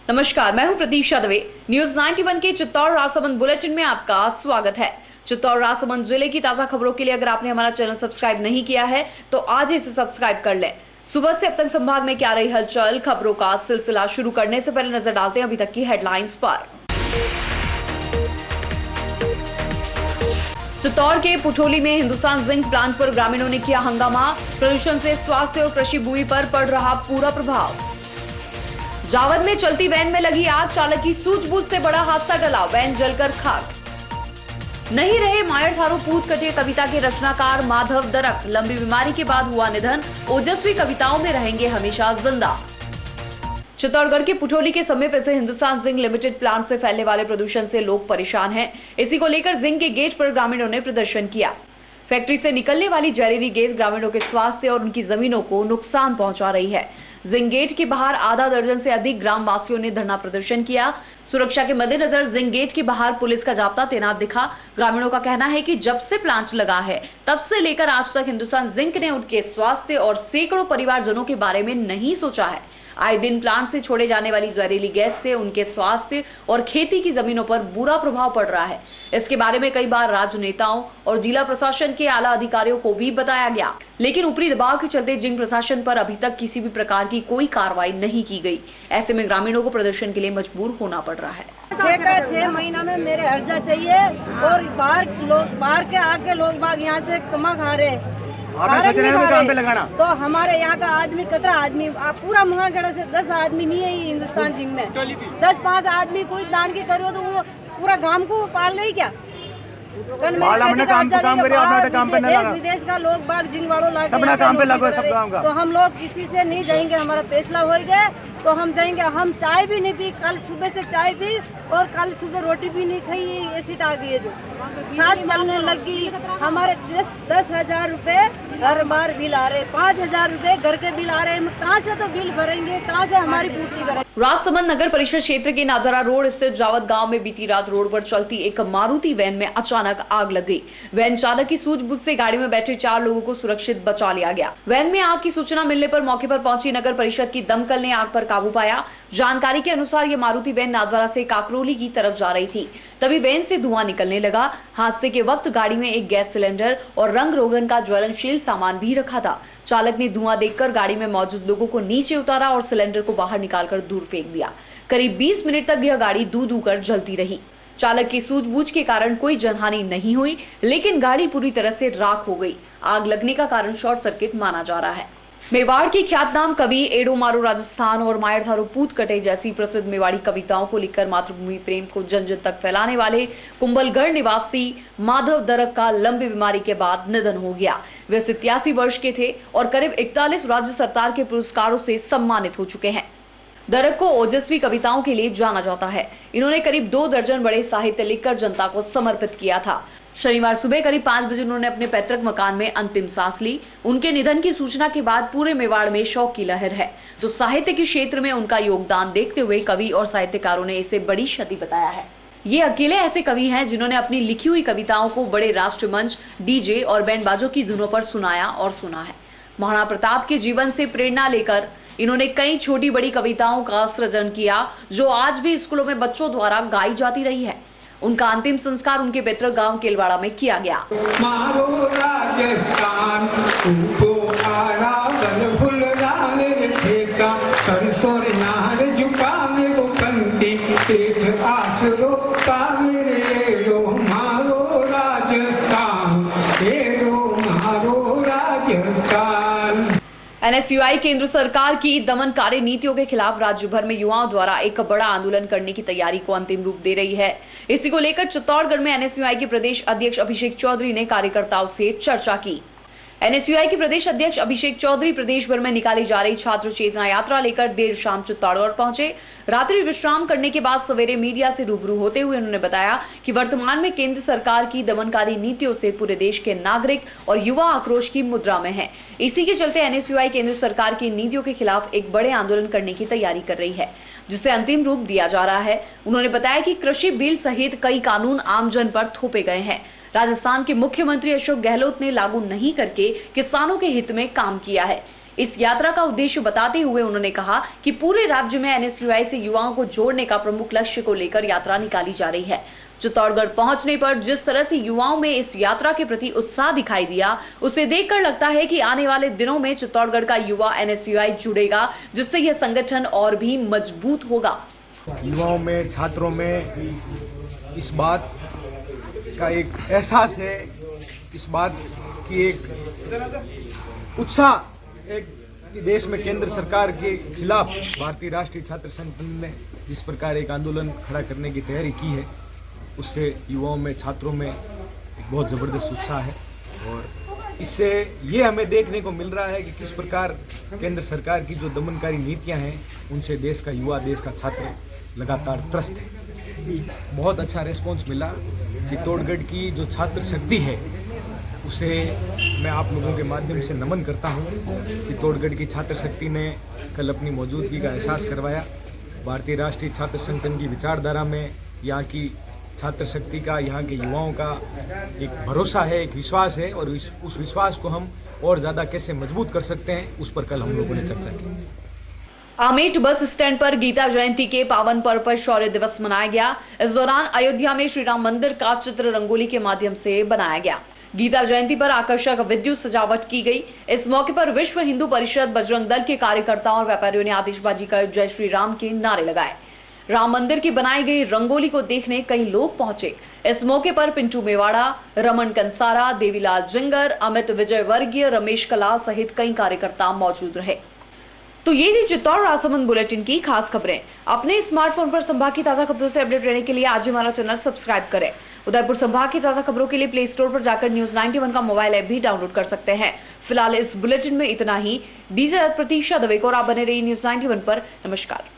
नमस्कार, मैं हूं प्रतीक्षा दवे। न्यूज 91 के चित्तौड़ राजसमंद बुलेटिन में आपका स्वागत है। चित्तौड़ राजसमंद जिले की ताजा खबरों के लिए अगर आपने हमारा चैनल सब्सक्राइब नहीं किया है तो आज इसे सब्सक्राइब कर लें। सुबह से अब तक संभाग में क्या रही हलचल, खबरों का सिलसिला शुरू करने से पहले नजर डालते हैं अभी तक की हेडलाइंस पर। चित्तौड़ के पुठोली में हिंदुस्तान जिंक प्लांट पर ग्रामीणों ने किया हंगामा। प्रदूषण से स्वास्थ्य और कृषि भूमि पर पड़ रहा पूरा प्रभाव। जावद में चलती वैन में लगी आग, चालक की सूझबूझ से बड़ा हादसा टला, वैन जलकर खाक। नहीं रहे मायर थारू पूत कटे कविता के रचनाकार माधव दरक, लंबी बीमारी के बाद हुआ निधन, ओजस्वी कविताओं में रहेंगे हमेशा जिंदा। चित्तौड़गढ़ के पुठोली के समीप से हिंदुस्तान जिंक लिमिटेड प्लांट से फैलने वाले प्रदूषण से लोग परेशान हैं। इसी को लेकर जिंक के गेट पर ग्रामीणों ने प्रदर्शन किया। फैक्ट्री से निकलने वाली जहरीली गैस ग्रामीणों के स्वास्थ्य और उनकी जमीनों को नुकसान पहुंचा रही है। जिंक गेट के बाहर आधा दर्जन से अधिक ग्राम वासियों ने धरना प्रदर्शन किया। सुरक्षा के मद्देनजर जिंक गेट के बाहर पुलिस का जाब्ता तैनात दिखा। ग्रामीणों का कहना है कि जब से प्लांट लगा है तब से लेकर आज तक हिंदुस्तान जिंक ने उनके स्वास्थ्य और सैकड़ों परिवारजनों के बारे में नहीं सोचा है। आए दिन प्लांट से छोड़े जाने वाली जहरीली गैस से उनके स्वास्थ्य और खेती की जमीनों पर बुरा प्रभाव पड़ रहा है। इसके बारे में कई बार राज्य नेताओं और जिला प्रशासन के आला अधिकारियों को भी बताया गया, लेकिन ऊपरी दबाव के चलते जिंक प्रशासन पर अभी तक किसी भी प्रकार की कोई कार्रवाई नहीं की गई। ऐसे में ग्रामीणों को प्रदर्शन के लिए मजबूर होना पड़ रहा है। 6 महीना में मेरे हर्जा चाहिए और बाहर के आके लोग बाग यहाँ से कमा खा रहे हैं। काम पे लगाना तो हमारे यहाँ का आदमी कतरा आदमी पूरा मुंगाखेड़ा से 10 आदमी नहीं है हिंदुस्तान जिंक में 10-5 आदमी कोई दान की करो तो वो पूरा गांव को पाल रही क्या। कल देश विदेश का लोग बाग जिंक वालों लाके तो हम लोग किसी से नहीं जाएंगे। हमारा फैसला हो गया तो हम जाएंगे। हम चाय भी नहीं पी, कल सुबह से चाय पी और कल सुबह रोटी भी नहीं खाई। एसिड आ गई है जो सांस चलने लगी। हमारे 10,000 रुपए हर बार बिल आ रहे, 5,000 रुपए घर के बिल आ रहे हैं। कहाँ से तो बिल भरेंगे, कहाँ से हमारी पूर्ति करेंगे। राजसमंद नगर परिषद क्षेत्र के नादरा रोड स्थित जावद गांव में बीती रात रोड पर चलती एक मारुति वैन में अचानक आग लग गई। वैन चालक की सूझबूझ से गाड़ी में बैठे 4 लोगों को सुरक्षित बचा लिया गया। वैन में आग की सूचना मिलने पर मौके पर पहुंची नगर परिषद की दमकल ने आग पर काबू पाया। जानकारी के अनुसार ये मारुति वैन नादवारा से काकरोली की तरफ जा रही थी, तभी वैन से धुआं निकलने लगा। हादसे के वक्त गाड़ी में एक गैस सिलेंडर और रंग रोगन का ज्वलनशील सामान भी रखा था। चालक ने धुआं देखकर गाड़ी में मौजूद लोगों को नीचे उतारा और सिलेंडर को बाहर निकालकर दूर फेंक दिया। करीब 20 मिनट तक यह गाड़ी दू कर जलती रही। चालक की सूझबूझ के कारण कोई जनहानि नहीं हुई, लेकिन गाड़ी पूरी तरह से राख हो गई। आग लगने का कारण शॉर्ट सर्किट माना जा रहा है। मेवाड़ की ख्यातनाम कवि एडो मारो राजस्थान और मायर थारू पूत कटे जैसी प्रसिद्ध मेवाड़ी कविताओं को लिखकर मातृभूमि प्रेम को जन जन तक फैलाने वाले कुंभलगढ़ निवासी माधव दरक का लंबी बीमारी के बाद निधन हो गया। वे 87 वर्ष के थे और करीब 41 राज्य सरकार के पुरस्कारों से सम्मानित हो चुके हैं। दरक को ओजस्वी कविताओं के लिए जाना जाता है। इन्होंने करीब 2 दर्जन बड़े साहित्य लिखकर जनता को समर्पित किया था। शनिवार सुबह करीब 5 बजे उन्होंने अपने पैतृक मकान में अंतिम सांस ली। उनके निधन की सूचना के बाद पूरे मेवाड़ में शोक की लहर है। तो साहित्य के क्षेत्र में उनका योगदान देखते हुए कवि और साहित्यकारों ने इसे बड़ी क्षति बताया है। ये अकेले ऐसे कवि हैं जिन्होंने अपनी लिखी हुई कविताओं को बड़े राष्ट्रमंच, डीजे और बैंड बाजों की धुनों पर सुनाया और सुना है। महाराणा प्रताप के जीवन से प्रेरणा लेकर इन्होंने कई छोटी बड़ी कविताओं का सृजन किया, जो आज भी स्कूलों में बच्चों द्वारा गाई जाती रही है। उनका अंतिम संस्कार उनके पैतृक गांव केलवाड़ा में किया गया। मारो राजस्थान NSUI केंद्र सरकार की दमनकारी नीतियों के खिलाफ राज्य भर में युवाओं द्वारा एक बड़ा आंदोलन करने की तैयारी को अंतिम रूप दे रही है। इसी को लेकर चित्तौड़गढ़ में NSUI के प्रदेश अध्यक्ष अभिषेक चौधरी ने कार्यकर्ताओं से चर्चा की। NSUI के प्रदेश अध्यक्ष अभिषेक चौधरी प्रदेश भर में निकाली जा रही छात्र चेतना यात्रा लेकर देर शाम चित्तौड़गढ़ पहुंचे। रात्रि विश्राम करने के बाद सवेरे मीडिया से रूबरू होते हुए उन्होंने बताया कि वर्तमान में केंद्र सरकार की दमनकारी नीतियों से पूरे देश के नागरिक और युवा आक्रोश की मुद्रा में हैं। इसी के चलते NSUI केंद्र सरकार की नीतियों के खिलाफ एक बड़े आंदोलन करने की तैयारी कर रही है, जिसे अंतिम रूप दिया जा रहा है। उन्होंने बताया कि कृषि बिल सहित कई कानून आमजन पर थोपे गए हैं। राजस्थान के मुख्यमंत्री अशोक गहलोत ने लागू नहीं करके किसानों के हित में काम किया है। इस यात्रा का उद्देश्य बताते हुए उन्होंने कहा कि पूरे राज्य में NSUI से युवाओं को जोड़ने का प्रमुख लक्ष्य को लेकर यात्रा निकाली जा रही है। चित्तौड़गढ़ पहुंचने पर जिस तरह से युवाओं में इस यात्रा के प्रति उत्साह दिखाई दिया, उसे देखकर लगता है कि आने वाले दिनों में चित्तौड़गढ़ का युवा NSUI जुड़ेगा, जिससे यह संगठन और भी मजबूत होगा। युवाओं में, छात्रों में इस बात का एक एहसास है, इस बात की एक उत्साह एक कि देश में केंद्र सरकार के खिलाफ भारतीय राष्ट्रीय छात्र संगठन ने जिस प्रकार एक आंदोलन खड़ा करने की तैयारी की है, उससे युवाओं में, छात्रों में एक बहुत ज़बरदस्त उत्साह है। और इससे ये हमें देखने को मिल रहा है कि किस प्रकार केंद्र सरकार की जो दमनकारी नीतियां हैं, उनसे देश का युवा, देश का छात्र लगातार त्रस्त है। बहुत अच्छा रिस्पॉन्स मिला। चित्तौड़गढ़ की जो छात्र शक्ति है, उसे मैं आप लोगों के माध्यम से नमन करता हूं। चित्तौड़गढ़ की छात्र शक्ति ने कल अपनी मौजूदगी का एहसास करवाया। भारतीय राष्ट्रीय छात्र संगठन की विचारधारा में यहाँ की छात्र शक्ति का, यहाँ के युवाओं का एक भरोसा है, एक विश्वास है, और उस विश्वास को हम और ज़्यादा कैसे मजबूत कर सकते हैं, उस पर कल हम लोगों ने चर्चा की। आमेट बस स्टैंड पर गीता जयंती के पावन पर्व पर शौर्य दिवस मनाया गया। इस दौरान अयोध्या में श्री राम मंदिर का चित्र रंगोली के माध्यम से बनाया गया। गीता जयंती पर आकर्षक विद्युत सजावट की गई। इस मौके पर विश्व हिंदू परिषद, बजरंग दल के कार्यकर्ताओं और व्यापारियों ने आतिशबाजी कर जय श्री राम के नारे लगाए। राम मंदिर की बनाई गई रंगोली को देखने कई लोग पहुंचे। इस मौके पर पिंटू मेवाड़ा, रमन कंसारा, देवीलाल जिंगर, अमित विजयवर्गीय, रमेश कलाल सहित कई कार्यकर्ता मौजूद रहे। तो ये थी चित्तौड़ राजसमंद बुलेटिन की खास खबरें। अपने स्मार्टफोन पर संभाग की ताजा खबरों से अपडेट रहने के लिए आज हमारा चैनल सब्सक्राइब करें। उदयपुर संभाग की ताजा खबरों के लिए प्ले स्टोर पर जाकर न्यूज 91 का मोबाइल ऐप भी डाउनलोड कर सकते हैं। फिलहाल इस बुलेटिन में इतना ही। दीजिए प्रतीक्षा दवे को और आप बने रहिए न्यूज 91 पर। नमस्कार।